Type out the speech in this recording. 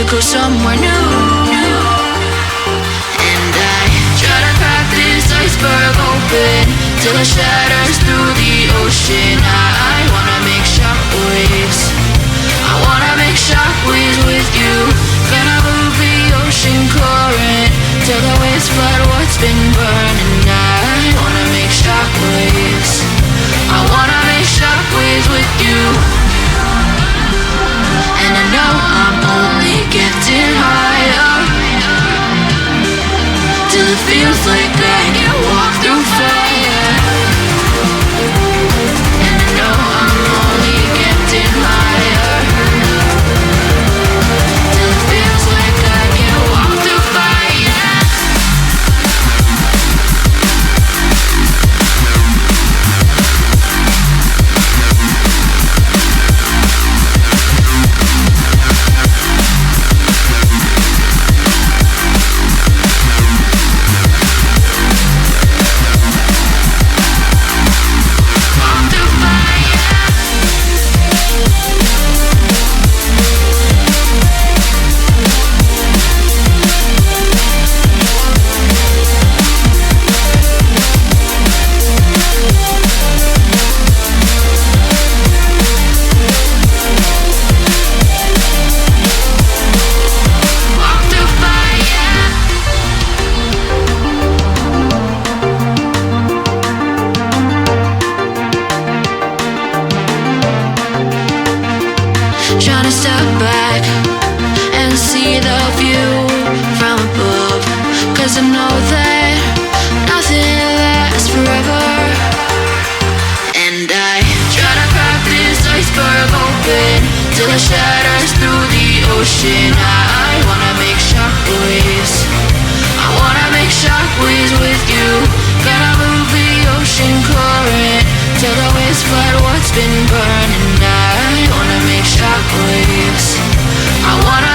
to go somewhere new. And I try to crack this iceberg open till it shatters through the ocean. I wanna make shockwaves. I wanna make shockwaves with you. Gonna move the ocean current till the waves flood what's been burning. I wanna make shockwaves. I wanna make shockwaves with you. And I know I'm only getting higher till it feels like I can walk through fire. And I know I'm only getting higher till it feels like I can walk through fire. Trying to step back and see the view from above, 'cause I know that nothing lasts forever. And I try to crack this iceberg open till it shatters through the ocean. I wanna make shockwaves. I wanna make shockwaves with you. Gonna move the ocean current till the waves flood what's been burning. I wanna make shockwaves. I wanna